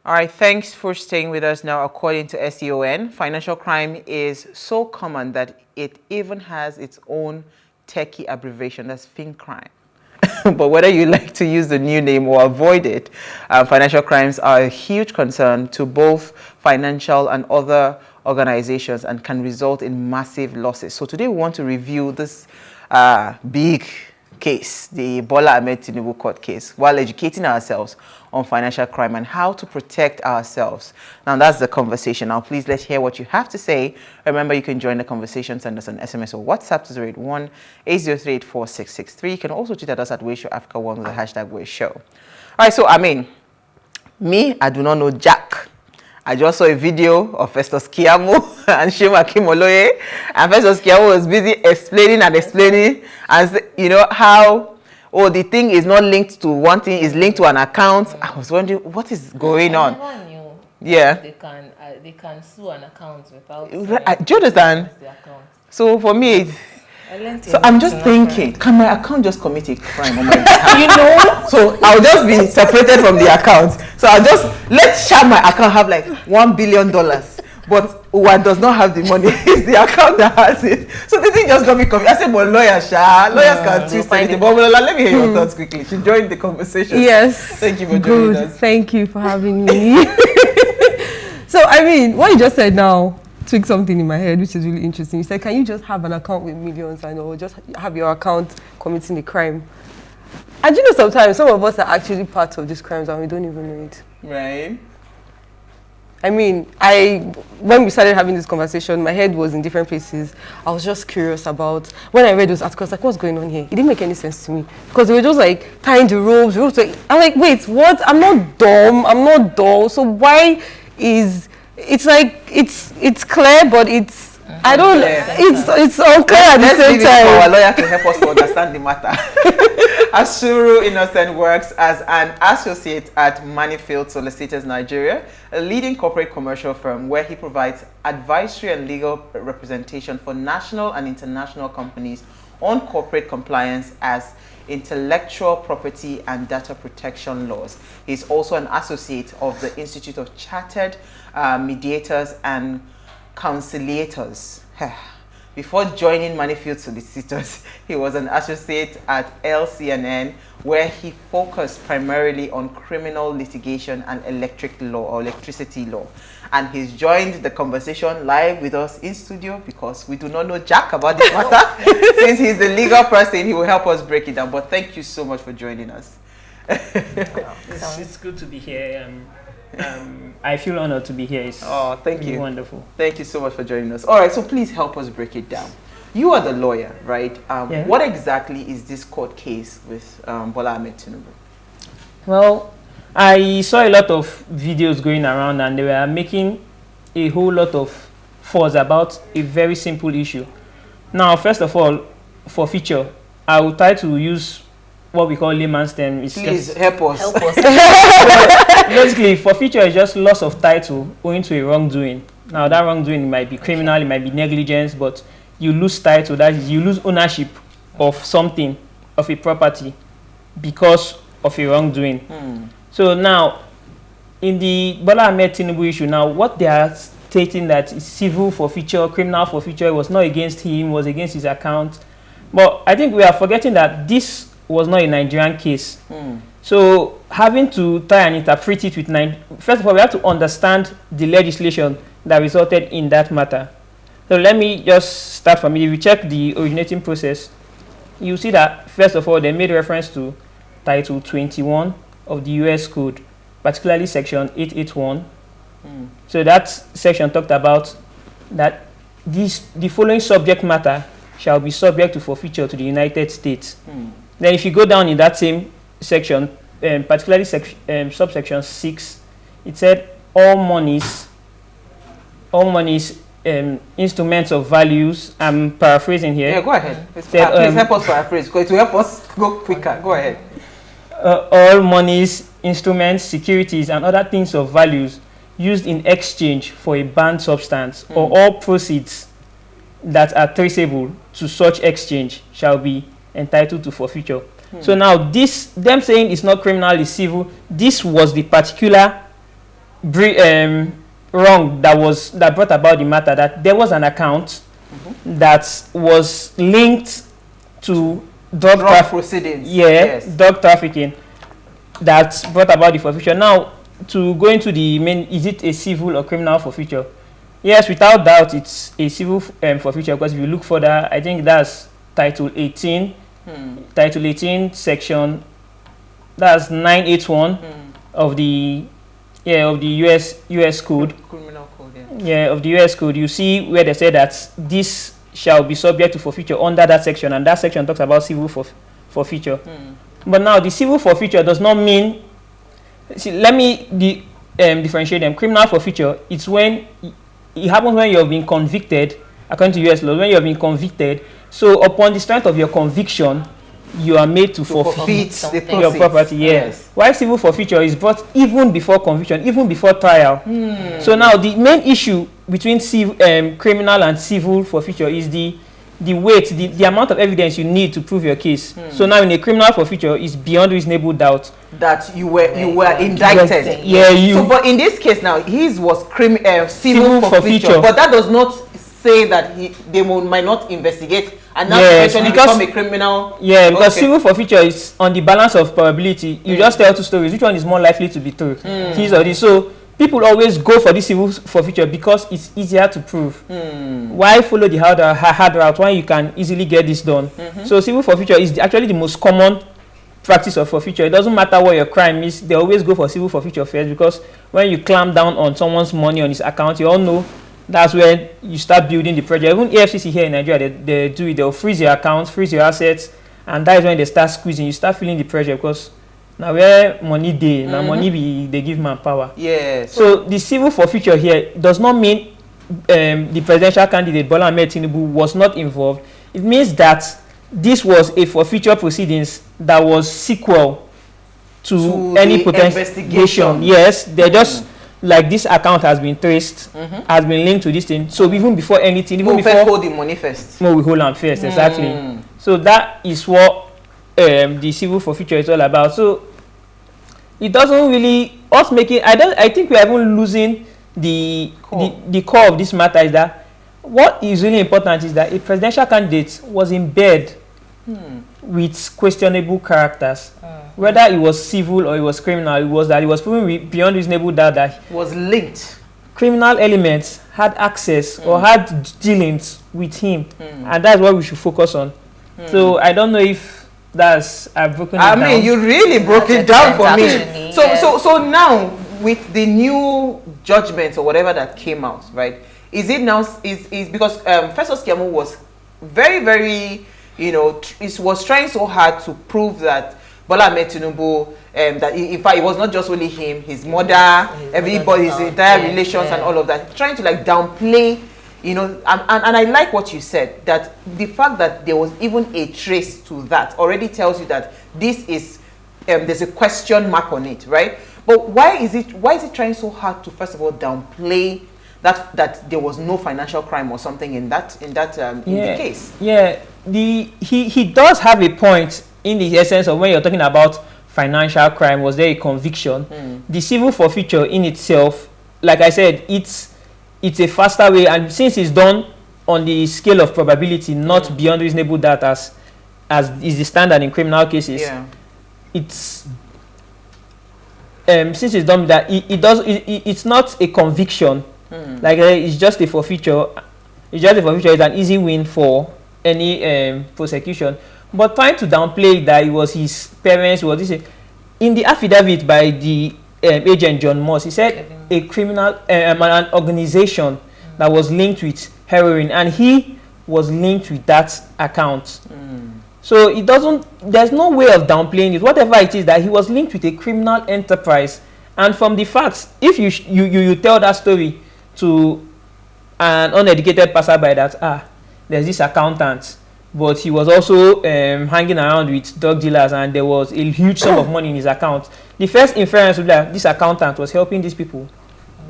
All right, thanks for staying with us now. According to SEON, financial crime is so common that it even has its own techie abbreviation, that's FinCrime. But whether you like to use the new name or avoid it, financial crimes are a huge concern to both financial and other organizations and can result in massive losses. So today we want to review this big case, the Bola Ahmed Tinubu court case, while educating ourselves on financial crime and how to protect ourselves. Now that's the conversation. Now please let's hear what you have to say. Remember, you can join the conversation, send us an SMS or WhatsApp to 081-803-4663. You can also tweet at us at PlusTvAfrica1 with the hashtag WayShow. All right, so I do not know Jack. I just saw a video of Festus Keyamo and Shema Kimoloye, and Festus Keyamo was busy explaining and you know how the thing is not linked to one thing, is linked to an account. I was wondering what is going on. I never knew. Yeah. They can sue an account without. Do you understand? The account. So for me, I'm just thinking, can my account just commit a crime on my account? You know? So I'll just be separated from the account. So let's share my account have like $1 billion. But one does not have the money. It's the account that has it. So the thing just got me confused. I said, well, lawyers can twist anything. But let me hear your thoughts quickly. She joined the conversation. Yes. Thank you for joining us. Thank you for having me. So, what you just said now tweaked something in my head, which is really interesting. You said, can you just have an account with millions and or just have your account committing a crime? And you know, sometimes some of us are actually part of these crimes and we don't even know it. Right. When we started having this conversation, my head was in different places. I was just curious about, when I read those articles, like, what's going on here? It didn't make any sense to me. Because they were just like, tying the ropes. I'm like, wait, what? I'm not dumb. I'm not dull. So why is, it's clear, but it's, I don't, it's unclear at the same time. Our lawyer to help us to understand the matter. Asuru Innocent works as an associate at Manifield Solicitors Nigeria, a leading corporate commercial firm where he provides advisory and legal representation for national and international companies on corporate compliance as intellectual property and data protection laws. He's also an associate of the Institute of Chartered Mediators and Conciliators. Before joining Manifield Solicitors, he was an associate at LCNN, where he focused primarily on criminal litigation and electricity law. And he's joined the conversation live with us in studio because we do not know jack about this matter. Since he's the legal person, he will help us break it down. But thank you so much for joining us. It's good to be here. I feel honored to be here. Thank you. Wonderful. Thank you so much for joining us. All right, so please help us break it down. You are the lawyer, right? Yeah. What exactly is this court case with Bola Ahmed Tinubu? Well, I saw a lot of videos going around and they were making a whole lot of fuss about a very simple issue. Now, first of all, for feature, I will try to use what we call layman's term. Please help us. Basically, forfeiture is just loss of title owing to a wrongdoing. Now, that wrongdoing might be criminal, it might be negligence, but you lose title, that is, you lose ownership of something, of a property, because of a wrongdoing. So now, in the Bola Ahmed Tinubu issue, now what they are stating that is civil forfeiture, criminal forfeiture, was not against him, was against his account. But I think we are forgetting that this was not a Nigerian case. So having to try and interpret it with first of all, we have to understand the legislation that resulted in that matter. So let me just start from it. If you check the originating process, you see that first of all, they made reference to Title 21 of the US Code, particularly Section 881. So that section talked about that the following subject matter shall be subject to forfeiture to the United States. Then if you go down in that same section, particularly subsection 6, it said all monies, instruments of values. I'm paraphrasing here. Yeah, go ahead. Please help us paraphrase, because it will help us go quicker. Go ahead. All monies, instruments, securities, and other things of values used in exchange for a banned substance, or all proceeds that are traceable to such exchange shall be entitled to forfeiture. So now them saying it's not criminal, it's civil, this was the particular wrong that brought about the matter, that there was an account that was linked to drug proceedings. Drug trafficking, that brought about the forfeiture. Now, to go into the main, is it a civil or criminal forfeiture? Yes, without doubt, it's a civil forfeiture, because if you look further, I think that's Title 18, Title 18, Section, that's 981 of the U.S. Code. Criminal Code, of the U.S. Code. You see where they say that this shall be subject to forfeiture under that section, and that section talks about civil forfeiture. But now, the civil forfeiture does not mean. See, let me differentiate them. Criminal forfeiture, it's when it happens when you have been convicted, according to U.S. law, when you have been convicted. So, upon the strength of your conviction, you are made to forfeit your property. Yes. While civil forfeiture is brought even before conviction, even before trial. So now the main issue between criminal and civil forfeiture is the weight, the amount of evidence you need to prove your case. So now in a criminal forfeiture, it's beyond reasonable doubt that you were indicted. So, but in this case now, his was civil forfeiture, but that does not say that they might not investigate and now eventually become a criminal. Because civil forfeiture is on the balance of probability. You just tell two stories. Which one is more likely to be true? His or this. So people always go for this civil forfeiture because it's easier to prove. Why follow the hard route when you can easily get this done? So civil forfeiture is actually the most common practice of forfeiture. It doesn't matter what your crime is. They always go for civil forfeiture first, because when you clamp down on someone's money on his account, you all know that's when you start building the project. Even AFCC here in Nigeria, they do it. They'll freeze your accounts, freeze your assets, and that is when they start squeezing. You start feeling the pressure, because now where money now money they give manpower. So the civil forfeiture here does not mean the presidential candidate Bola Ahmed Tinubu was not involved. It means that this was a forfeiture proceedings that was sequel to any potential investigation. Yes, they just like this account has been traced, has been linked to this thing. So even before anything, even before hold the money first. No, we hold them first, exactly. So that is what the civil forfeiture is all about. So it doesn't really us making. I think we are even losing the core of this matter. Is that what is really important is that a presidential candidate was in bed with questionable characters. Whether it was civil or it was criminal, it was proven beyond reasonable doubt that it was linked. Criminal elements had access or had dealings with him, and that's what we should focus on. So I don't know if I've broken it down. I mean, you really broke it down for me. So now with the new judgment or whatever that came out, right? Is it now is because Festus Keyamo was very, very, it was trying so hard to prove that Bola Ahmed Tinubu, that in fact it was not just only him, his mother, everybody, his entire relations and all of that, trying to like downplay, and I like what you said, that the fact that there was even a trace to that already tells you that this is there's a question mark on it, right? But why is it trying so hard to first of all downplay that there was no financial crime or something in the case? He does have a point in the essence of when you're talking about financial crime. Was there a conviction? The civil forfeiture in itself, like I said, it's a faster way, and since it's done on the scale of probability, not beyond reasonable doubt as is the standard in criminal cases, it's since it's done that it's not a conviction. Like it's just a forfeiture. It's an easy win for any prosecution. But trying to downplay that it was his parents, in the affidavit by the agent John Moss, he said a criminal, an organization that was linked with heroin, and he was linked with that account. So there's no way of downplaying it. Whatever it is, that he was linked with a criminal enterprise, and from the facts, if you tell that story to an uneducated passerby that there's this accountant, but he was also hanging around with drug dealers, and there was a huge sum of money in his account, the first inference would be that this accountant was helping these people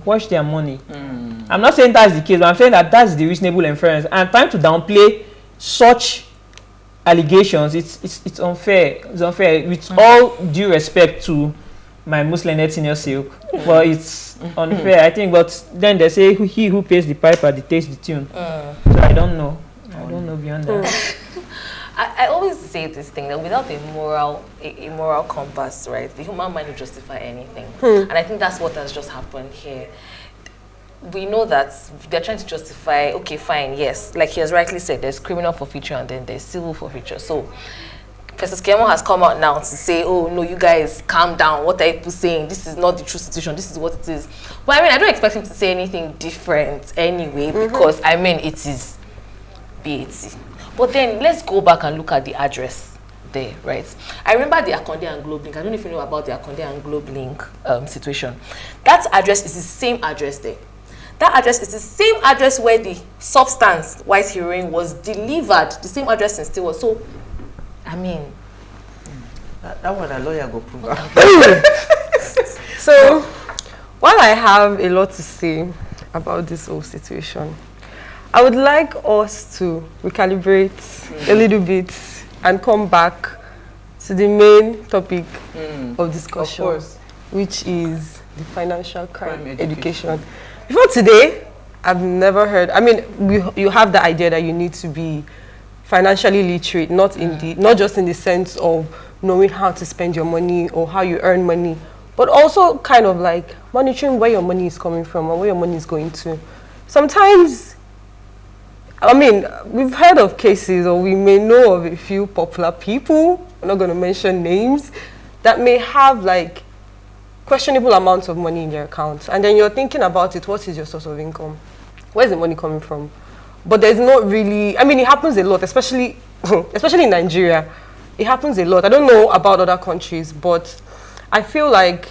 wash their money. I'm not saying that's the case, but I'm saying that that's the reasonable inference. And trying to downplay such allegations, it's unfair. It's unfair. With all due respect to my Muslim senior silk. But it's unfair, I think. But then they say he who pays the piper dictates the tune. So I don't know. I don't know beyond that. I always say this thing that without a moral compass, right, the human mind will justify anything. And I think that's what has just happened here. We know that they're trying to justify, okay, fine, yes, like he has rightly said, there's criminal forfeiture and then there's civil forfeiture. So Festus Kemo has come out now to say, oh no, you guys calm down, what are people saying? This is not the true situation, this is what it is. But I mean, I don't expect him to say anything different anyway, because I mean, it is BAT. But then let's go back and look at the address there, right? I remember the Akonde and Globe link. I don't know if you know about the Akonde and Globe link situation. That address is the same address there. That address is the same address where the substance, white heroin, was delivered. The same address in Stillwater. So, I mean, that one a lawyer go prove. So, while I have a lot to say about this whole situation, I would like us to recalibrate a little bit and come back to the main topic of discussion, of course, which is the financial crime education. Before today, I've never heard, I mean, you have the idea that you need to be financially literate, not just in the sense of knowing how to spend your money or how you earn money, but also kind of like monitoring where your money is coming from or where your money is going to. Sometimes, I mean, we've heard of cases, or we may know of a few popular people, I'm not going to mention names, that may have like questionable amounts of money in their account. And then you're thinking about it, what is your source of income? Where's the money coming from? But there's not really, I mean, it happens a lot, especially in Nigeria. It happens a lot. I don't know about other countries, but I feel like,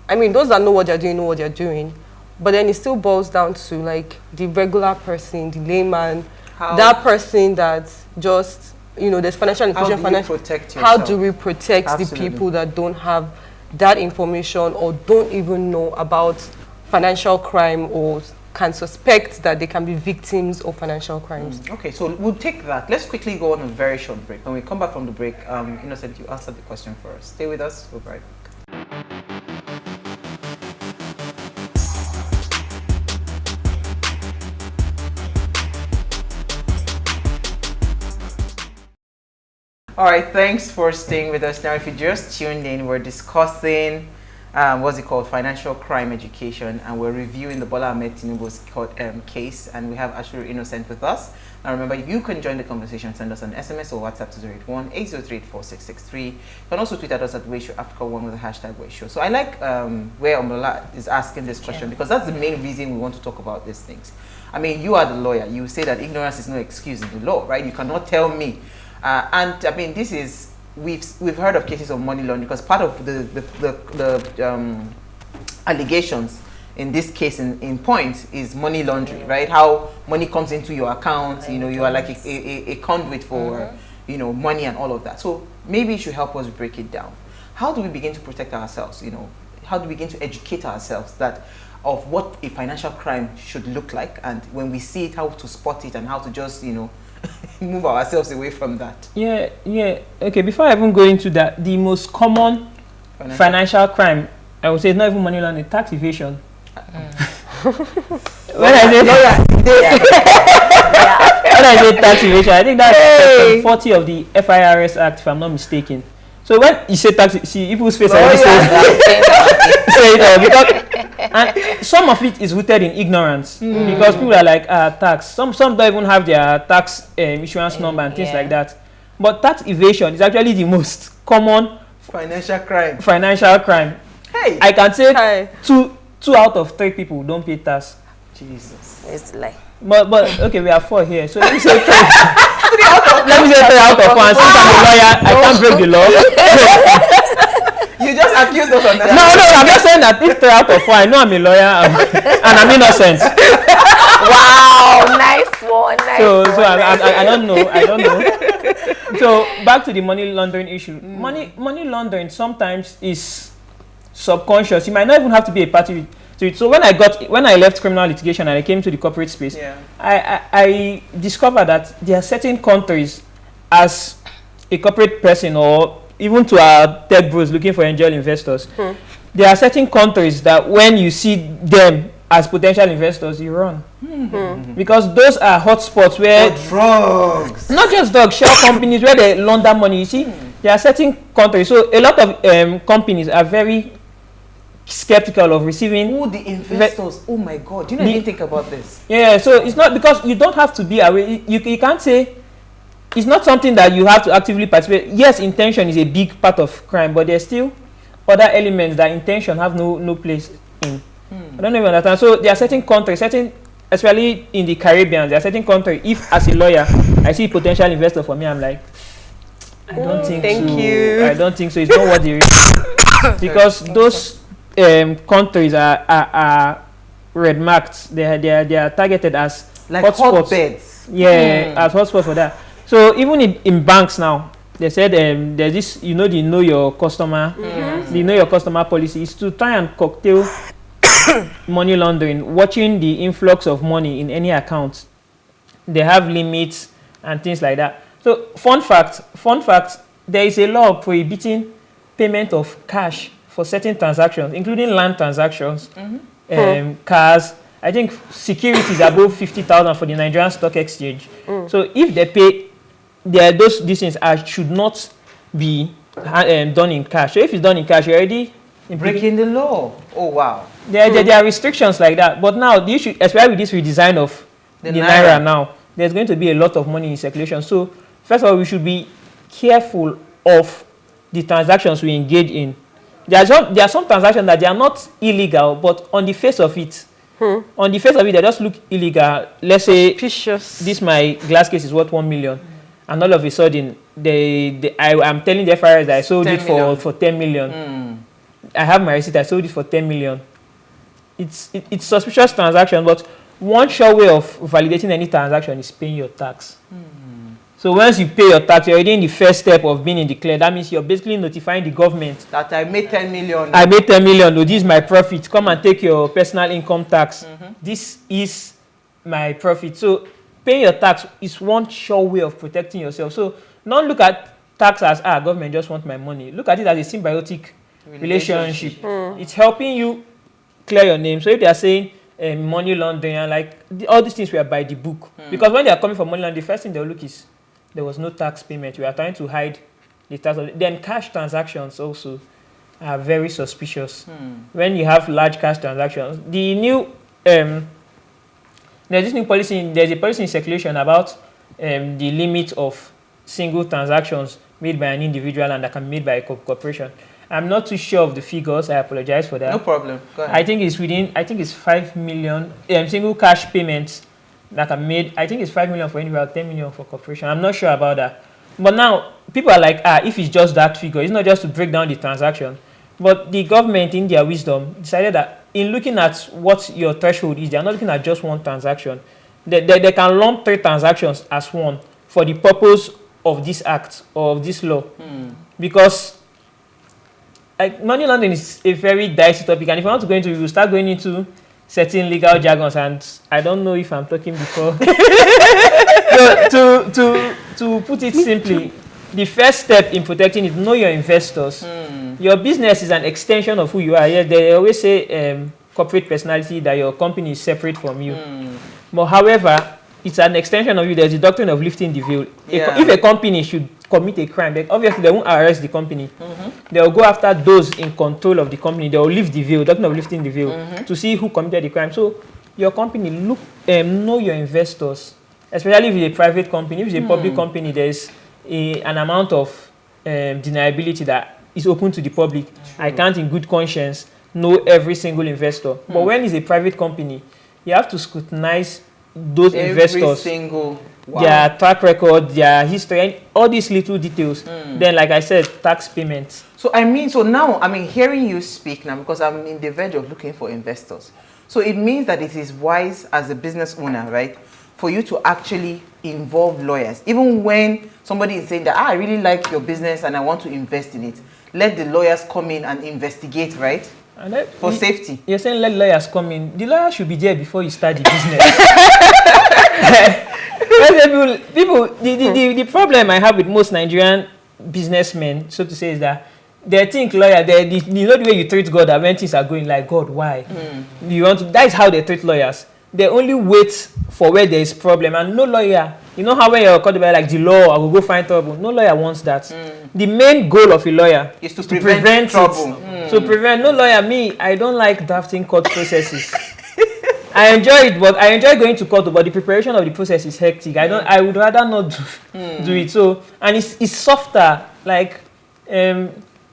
I mean, those that know what they're doing know what they're doing. But then it still boils down to like the regular person, the layman, that person that just, you know, there's financial inclusion. How do we protect the people that don't have that information or don't even know about financial crime or can suspect that they can be victims of financial crimes? Okay, so we'll take that. Let's quickly go on a very short break. When we come back from the break, Innocent, you answer the question for us. Stay with us. We'll be right back. All right, thanks for staying with us. Now, if you just tuned in, we're discussing what's it called, financial crime education, and we're reviewing the Bola Ahmed Tinubu's case, and we have Asuru Innocent with us. Now, remember, you can join the conversation. Send us an SMS or WhatsApp to 081-803-4663. You can also tweet at us at PlusTvAfrica1 with the hashtag #WaitShow. So I like where Omola is asking this question, because that's the main reason we want to talk about these things. I mean, you are the lawyer. You say that ignorance is no excuse in the law, right? You cannot tell me. And I mean, this is, we've heard of cases of money laundering, because part of the allegations in this case in point is money laundering, right? How money comes into your account, you know, you are like a conduit for, you know, money and all of that. So maybe you should help us break it down. How do we begin to protect ourselves, you know? How do we begin to educate ourselves of what a financial crime should look like, and when we see it, how to spot it and how to just, you know, move ourselves away from that? Yeah. Okay, before I even go into that, the most common financial crime, I would say, it's not even money laundering, tax evasion. When I say tax evasion, I think that's section 40 of the FIRS Act, if I'm not mistaken. So when you say tax, see people's face, and some of it is rooted in ignorance, because people are like, tax. Some don't even have their tax insurance number and things like that. But tax evasion is actually the most common financial crime. Hey, I can say two out of 3 people don't pay tax. Jesus, it's like. But okay, we are 4 here, so let me say 3. Let me say 3 out of 1. Since I'm a lawyer, I can't break the law. You just accused us of that. No, I'm just saying that if 3 out of 4, I know I'm a lawyer and I'm innocent. Wow, nice one. So I don't know. So back to the money laundering issue. Money laundering sometimes is subconscious. You might not even have to be a party to it. So when I left criminal litigation and I came to the corporate space, I discovered that there are certain countries, as a corporate person or even to our tech bros looking for angel investors, there are certain countries that when you see them as potential investors, you run. Because those are hotspots where drugs, not just drugs, shell companies where they launder money. You see, there are certain countries. So a lot of companies are very skeptical of receiving. Who the investors? Oh my God! Do you know anything think about this? Yeah, so it's not because you don't have to be aware. You can't say it's not something that you have to actively participate. Yes, intention is a big part of crime, but there's still other elements that intention have no place in. I don't even understand. So there are certain countries, especially in the Caribbean, there are certain countries. If as a lawyer I see potential investor for me, I'm like, I don't think thank so. you. I don't think so. It's not what they because those countries are red marked. They are targeted as Like hotspots. hotbeds. Yeah, as hotspots for that. So even in banks now, they said there's this, the know your customer, the know your customer policy is to try and curtail money laundering, watching the influx of money in any account. They have limits and things like that. So fun fact, there is a law prohibiting payment of cash for certain transactions, including land transactions, cars. I think securities above 50,000 for the Nigerian Stock Exchange. So if they pay, these things should not be done in cash. So if it's done in cash, you're already breaking the law. Oh wow. There are restrictions like that. But now the issue, especially with this redesign of the Naira now, there's going to be a lot of money in circulation. So first of all, we should be careful of the transactions we engage in. There are some transactions that they are not illegal, but on the face of it, they just look illegal. Let's say this my glass case is worth 1 million, and all of a sudden I'm telling the FIRS that I sold it for 10 million. I have my receipt. I sold it for 10 million. It's suspicious transaction, but one sure way of validating any transaction is paying your tax. So once you pay your tax, you're already in the first step of being in the clear. That means you're basically notifying the government that I made 10 million. I made 10 million. No, this is my profit. Come and take your personal income tax. This is my profit. So paying your tax is one sure way of protecting yourself. So don't look at tax as government just want my money. Look at it as a symbiotic relationship. It's helping you clear your name. So if they are saying money laundering and like all these things were by the book, because when they are coming for money laundering, the first thing they'll look is there was no tax payment. We are trying to hide the tax. Then cash transactions also are very suspicious. When you have large cash transactions, the new there's this new policy. There's a policy in circulation about the limit of single transactions made by an individual and that can be made by a corporation. I'm not too sure of the figures. I apologize for that. No problem. Go ahead. I think it's 5 million single cash payments that are made. I think it's 5 million for individual, 10 million for corporation. I'm not sure about that. But now people are like, if it's just that figure, it's not just to break down the transaction. But the government, in their wisdom, decided that in looking at what your threshold is, they are not looking at just one transaction. They can lump 3 transactions as one for the purpose of this act or of this law. Because like money laundering is a very dicey topic, and if you want to go into it, you start going into certain legal jargons, and I don't know if I'm talking before. So, to put it simply, the first step in protecting it, know your investors. Your business is an extension of who you are. Yeah, they always say corporate personality, that your company is separate from you. But however, it's an extension of you. There's the doctrine of lifting the veil. If a company should commit a crime, then obviously they won't arrest the company. They'll go after those in control of the company. They'll lift the veil, doctrine of lifting the veil, to see who committed the crime. So your company, know your investors, especially if it's a private company. If it's a public company, there's an amount of deniability that is open to the public. I can't in good conscience know every single investor. But when it's a private company, you have to scrutinize those investors, their track record, their history, and all these little details. Then, like I said, tax payments. So now hearing you speak now, because I'm in the verge of looking for investors. So it means that it is wise as a business owner, right, for you to actually involve lawyers. Even when somebody is saying that, I really like your business and I want to invest in it, let the lawyers come in and investigate, right? For safety. You're saying let lawyers come in. The lawyer should be there before you start the business. The problem I have with most Nigerian businessmen, so to say, is that they think lawyer, you know the way you treat God, that when things are going like, God, why? You want to, that is how they treat lawyers. They only wait for where there is problem, and no lawyer, you know how when you're called by like the law, I will go find trouble. No lawyer wants that. The main goal of a lawyer is to prevent trouble. So prevent, no lawyer, I don't like drafting court processes. I enjoy it, but I enjoy going to court, but the preparation of the process is hectic. I would rather not do it. So, and it's softer, like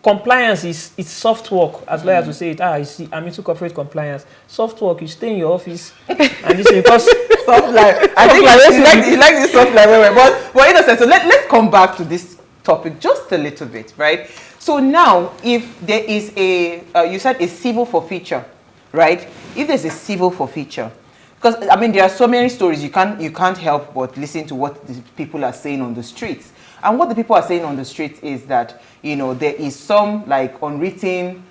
compliance is soft work, as lawyers will say it. I'm into corporate compliance. Soft work, you stay in your office and this because soft life. I think you like this soft life, but in a sense, so let's come back to this topic just a little bit, right? So now, if there is you said a civil forfeiture, right? If there's a civil forfeiture, because I mean there are so many stories, you can't help but listen to what the people are saying on the streets. And what the people are saying on the streets is that, you know, there is some like unwritten,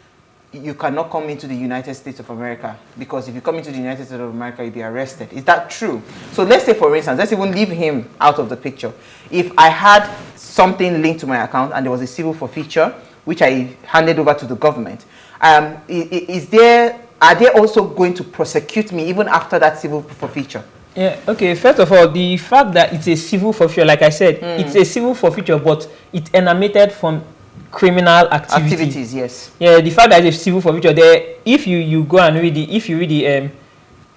you cannot come into the United States of America, because if you come into the United States of America, you'll be arrested. Is that true? So let's say, for instance, let's even leave him out of the picture. If I had something linked to my account and there was a civil forfeiture, which I handed over to the government, are they also going to prosecute me even after that civil forfeiture? Yeah, okay. First of all, the fact that it's a civil forfeiture, like I said, it's a civil forfeiture, but it emanated from criminal activities. Yes. Yeah, the fact that it's a civil forfeiture, there, if you go and read the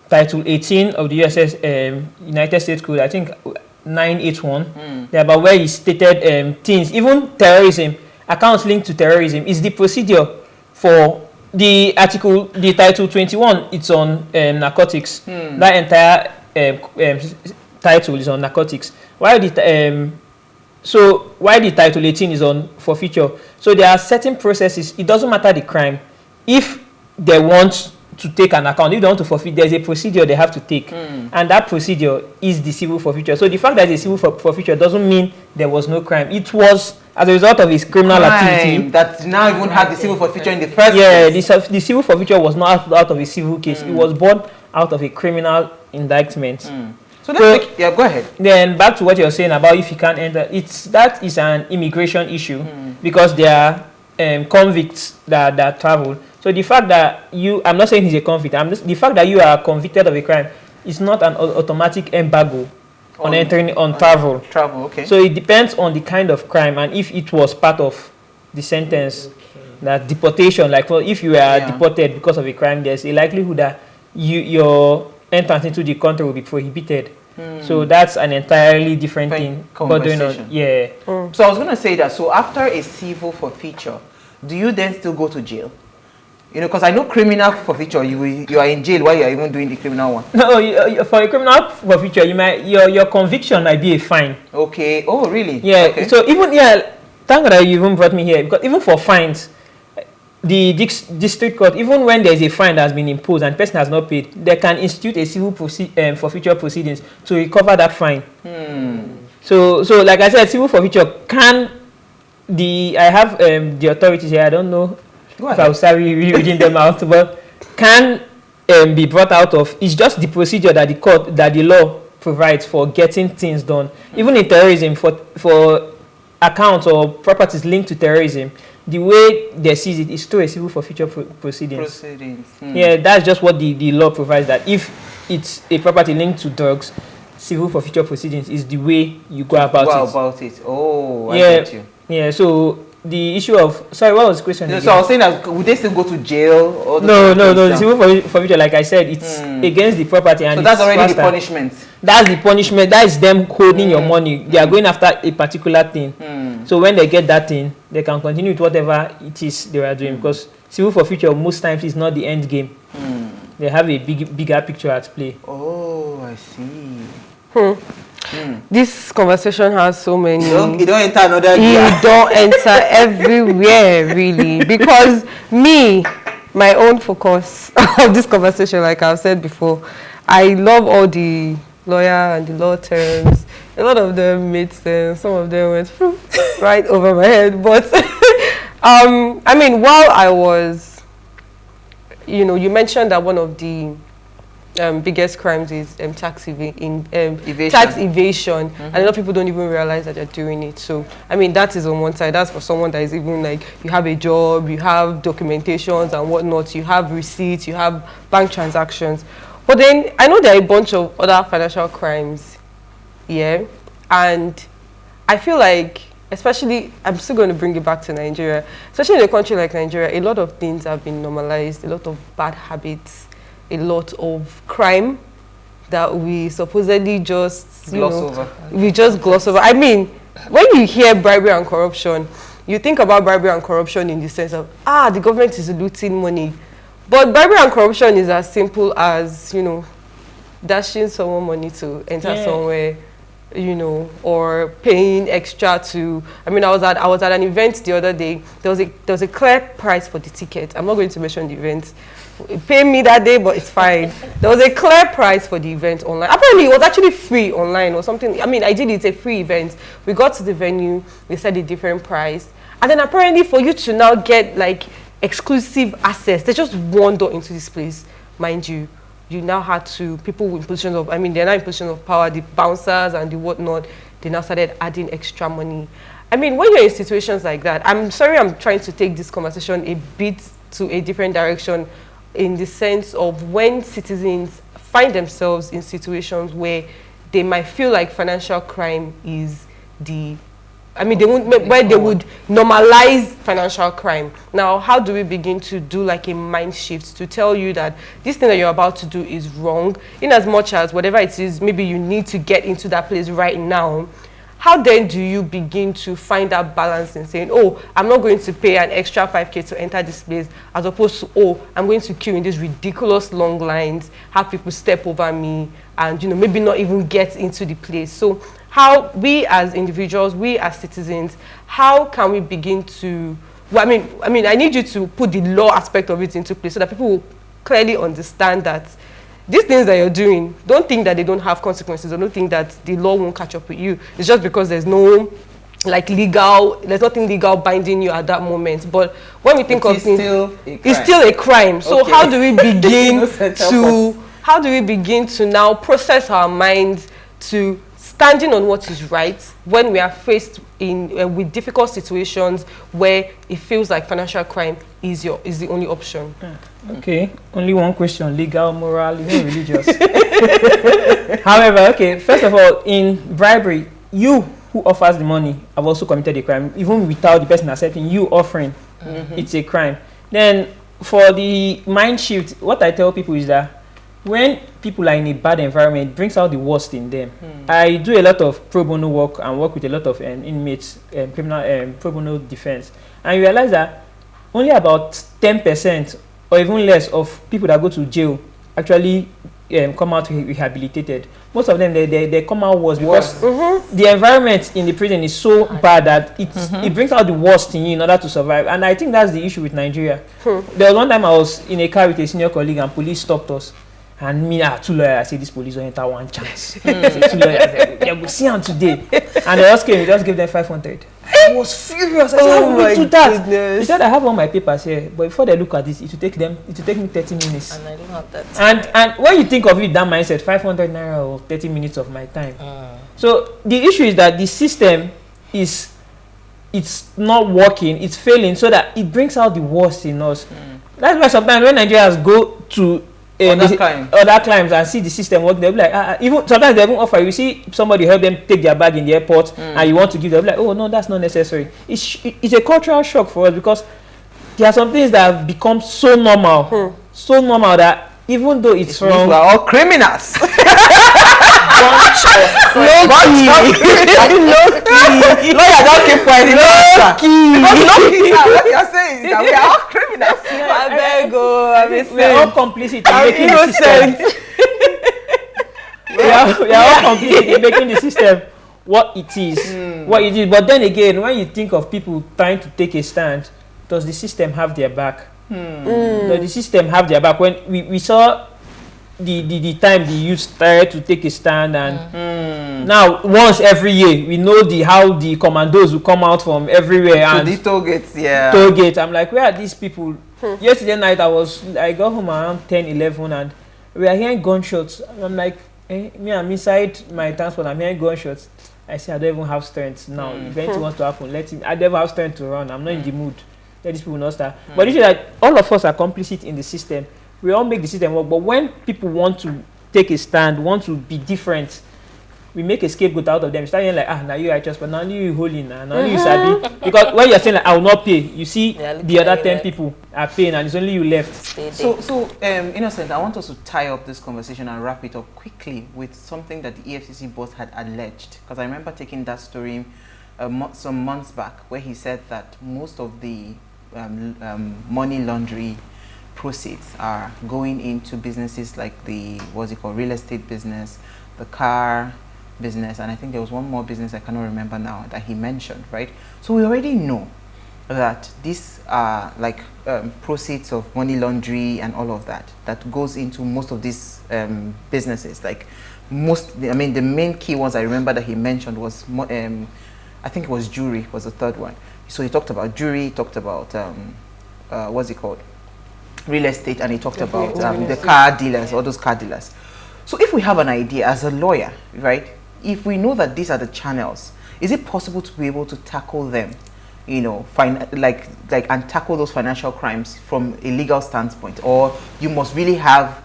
Title 18 of the USS United States Code, I think 981, about where he stated things, even terrorism, accounts linked to terrorism, is the procedure for the Title 21. It's on narcotics. That entire title is on narcotics. While the Title 18 is on forfeiture. So there are certain processes. It doesn't matter the crime. If they want to take an account, if they want to forfeit, there's a procedure they have to take, and that procedure is the civil forfeiture. So the fact that it's a civil forfeiture doesn't mean there was no crime. It was as a result of his criminal activity that now even had the civil forfeiture in the first place. The civil forfeiture was not out of a civil case. It was born out of a criminal indictment. So go ahead. Then back to what you're saying about if he can't enter, that is an immigration issue, because there are convicts that travel. So the fact that I'm not saying he's a convict, the fact that you are convicted of a crime is not an automatic embargo on entering on travel. Travel, okay. So it depends on the kind of crime and if it was part of the sentence. That deportation, like if you are deported because of a crime, there's a likelihood that your entrance into the country will be prohibited. So that's an entirely different thing. Conversation. So I was going to say that, so after a civil forfeiture, do you then still go to jail? You know, because I know criminal forfeiture, you are in jail while you are even doing the criminal one. No, for a criminal forfeiture, your conviction might be a fine. Okay. Oh, really? Yeah. Okay. So even thank God that you even brought me here, because even for fines, the district court, even when there is a fine that has been imposed and the person has not paid, they can institute a civil forfeiture proceedings to recover that fine. So like I said, civil forfeiture I have the authorities here. I don't know if I will start reading them out, but can be brought out of. It's just the procedure that the law provides for getting things done. Even in terrorism, for accounts or properties linked to terrorism, the way they seize it is through a civil forfeiture proceedings. Yeah, that's just what the law provides, that if it's a property linked to drugs, civil forfeiture proceedings is the way you go about it. Oh, I get you. Yeah, so the issue of, sorry, what was the question again? So I was saying that would they still go to jail? Or no, the civil forfeiture, like I said, it's against the property. And so that's already the punishment. That's the punishment. That is them holding your money. They are going after a particular thing. So when they get that thing, they can continue with whatever it is they are doing, because civil forfeiture most times is not the end game. They have a bigger picture at play. Oh, I see. This conversation has so many. You don't enter another. You don't enter everywhere, really, because my own focus of this conversation, like I've said before, I love all the lawyer and the law terms. A lot of them made sense. Some of them went right over my head. But I mean, while I was, you mentioned that one of the biggest crimes is Evasion. tax evasion, and a lot of people don't even realize that they're doing it. So I mean, that is on one side. That's for someone that is even like, you have a job, you have documentations and whatnot, you have receipts, you have bank transactions. But then I know there are a bunch of other financial crimes, and I feel like, especially, I'm still going to bring it back to Nigeria, especially in a country like Nigeria, a lot of things have been normalized, a lot of bad habits, a lot of crime that we supposedly just we just gloss over. I mean, when you hear bribery and corruption, you think about bribery and corruption in the sense of, the government is looting money. But bribery and corruption is as simple as, dashing someone money to enter somewhere, or paying extra to. I mean, I was at an event the other day. There was a clear price for the ticket. I'm not going to mention the event. It paid me that day, but it's fine. There was a clear price for the event online. Apparently, it was actually free online or something. I mean, ideally, it's a free event. We got to the venue, they said a different price. And then apparently, for you to now get, like, exclusive access, they just wandered into this place. Mind you, you now had to, people in positions of, I mean, they're now in positions of power, the bouncers and the whatnot, they now started adding extra money. I mean, when you're in situations like that, I'm sorry I'm trying to take this conversation a bit to a different direction, in the sense of when citizens find themselves in situations where they might feel like financial crime is they would normalize financial crime. Now, how do we begin to do like a mind shift to tell you that this thing that you're about to do is wrong, in as much as whatever it is, maybe you need to get into that place right now? How then do you begin to find that balance in saying, I'm not going to pay an extra 5K to enter this place, as opposed to, I'm going to queue in these ridiculous long lines, have people step over me, and, maybe not even get into the place. So how we as individuals, we as citizens, how can we begin to, I need you to put the law aspect of it into place so that people will clearly understand that these things that you're doing, don't think that they don't have consequences, or don't think that the law won't catch up with you. It's just because there's no, there's nothing legal binding you at that moment. But when we think of things, it's still a crime. So how do we begin to now process our minds to standing on what is right when we are faced with difficult situations where it feels like financial crime is the only option? Okay, only one question: legal, moral, even religious. However, okay, first of all, in bribery, you who offers the money have also committed a crime, even without the person accepting. You offering, it's a crime. Then for the mind shift, what I tell people is that when people are in a bad environment, it brings out the worst in them. I do a lot of pro bono work and work with a lot of inmates, criminal pro bono defense, and you realize that only about 10% or even less of people that go to jail actually come out rehabilitated. Most of them, they come out worse because the environment in the prison is so bad that it brings out the worst in you in order to survive. And I think that's the issue with Nigeria. There was one time I was in a car with a senior colleague and police stopped us. And me, two lawyers, I say this police will enter one chance. Two lawyers, they will see them today. And they just came, we just gave them 500. I was furious. I said, how will we do that? He said, I have all my papers here, but before they look at this, it will take me 30 minutes. And I don't have that. And when you think of it, that mindset, 500 naira or 30 minutes of my time. So the issue is that the system it's not working, it's failing, so that it brings out the worst in us. That's why sometimes when Nigerians go to other climes and see the system work, they'll be like, even sometimes they even offer, you see somebody help them take their bag in the airport and you want to give them, like, oh no, that's not necessary. It's a cultural shock for us because there are some things that have become so normal, that even though it's wrong, we're all criminals. Lawyer, don't keep quiet. What you're saying is that we are all criminals. We're all complicit in making the system. we are all complicit in making the system what it is. But then again, when you think of people trying to take a stand, does the system have their back? Does the system have their back? When we saw the time the youth started to take a stand, and now once every year we know how the commandos will come out from everywhere and the toll gates. I'm like, where are these people? Yesterday night I got home around 10-11 and we are hearing gunshots. And I'm like, me, I'm inside my transport, I'm hearing gunshots. I say, I don't even have strength now. If anything wants to happen, I never have strength to run. I'm not in the mood. Let these people not start. But it's like all of us are complicit in the system. We all make the system work. But when people want to take a stand, want to be different, we make a scapegoat out of them. Start saying like, now you righteous, but now you holy now you sabi. Because when you're saying like, I will not pay, you see the other 10 people are paying, and it's only you left. So Innocent, I want us to tie up this conversation and wrap it up quickly with something that the EFCC boss had alleged. Because I remember taking that story some months back, where he said that most of the money laundering proceeds are going into businesses like the real estate business, the car business, and I think there was one more business I cannot remember now that he mentioned, right? So we already know that these are like proceeds of money laundering and all of that goes into most of these businesses. Like the main key ones I remember that he mentioned was I think it was jewelry was the third one. So he talked about jewelry, he talked about real estate, and he talked about the car dealers, all those car dealers. So if we have an idea as a lawyer, right, if we know that these are the channels, is it possible to be able to tackle them, and tackle those financial crimes from a legal standpoint, or you must really have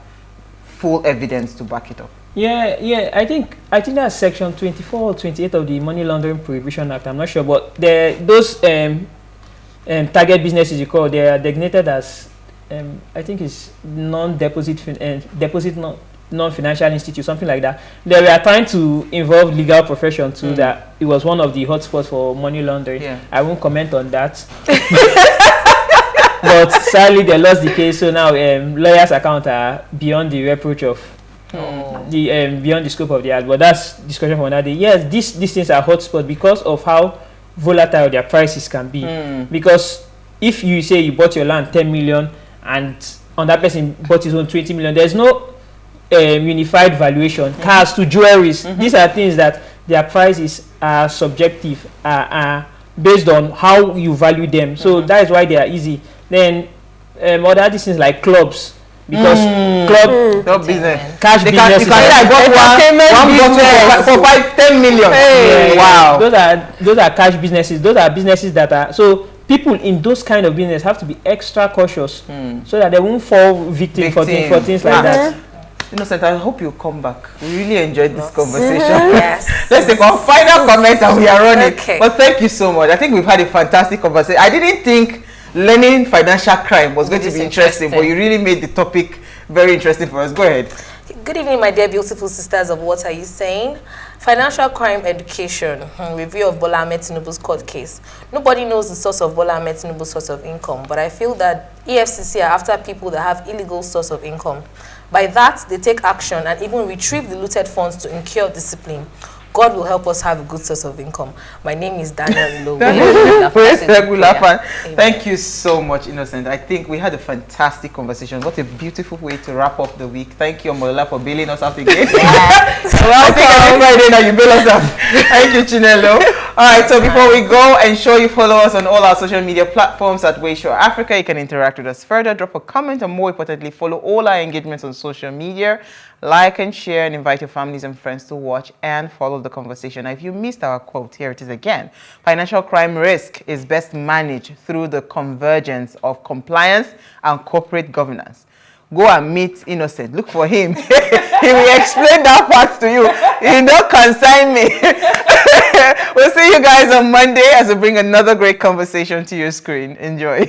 full evidence to back it up? Yeah. I think that's section 24 or 28 of the Money Laundering Prohibition Act. I'm not sure, but those target businesses you call, they are designated as I think it's non-financial institute, something like that. They were trying to involve legal profession too. That it was one of the hotspots for money laundering. I won't comment on that. But sadly, they lost the case, so now lawyers' accounts are beyond the reproach of beyond the scope of the act. But that's discussion for another day. Yes, these things are hotspots because of how volatile their prices can be. Because if you say you bought your land 10 million and another person bought his own 20 million, there's no unified valuation. Cars to jewelries, these are things that their prices are subjective, are based on how you value them. So that is why they are easy. Then other things like clubs, because club business, cash business. You can say I bought one bottle for 10 million. Wow. Those are cash businesses. Those are businesses that are so. People in those kind of business have to be extra cautious so that they won't fall victim. For things like that. Innocent, I hope you come back. We really enjoyed this conversation. Yes. Let's take our final comment and we are running. Okay. But thank you so much. I think we've had a fantastic conversation. I didn't think learning financial crime was going to be interesting, but you really made the topic very interesting for us. Go ahead. Good evening, my dear beautiful sisters of What Are You Saying? Financial crime education, review of Bola Ahmed Tinubu's court case. Nobody knows the source of Bola Ahmed Tinubu's source of income, but I feel that EFCC are after people that have illegal source of income. By that, they take action and even retrieve the looted funds to incur discipline. God will help us have a good source of income. My name is Daniel Lowe. Thank you so much, Innocent. I think we had a fantastic conversation. What a beautiful way to wrap up the week. Thank you, Mola, for bailing us out again. I think every Friday now you bail us out. Thank you, Chinelo. All right, so before we go, ensure you follow us on all our social media platforms at PlusTvAfrica. You can interact with us further, drop a comment, and more importantly, follow all our engagements on social media. Like and share and invite your families and friends to watch and follow the conversation. Now, if you missed our quote, here it is again. Financial crime risk is best managed through the convergence of compliance and corporate governance. Go and meet Innocent. Look for him. He will explain that part to you. He don't consign me. We'll see you guys on Monday as we bring another great conversation to your screen. Enjoy.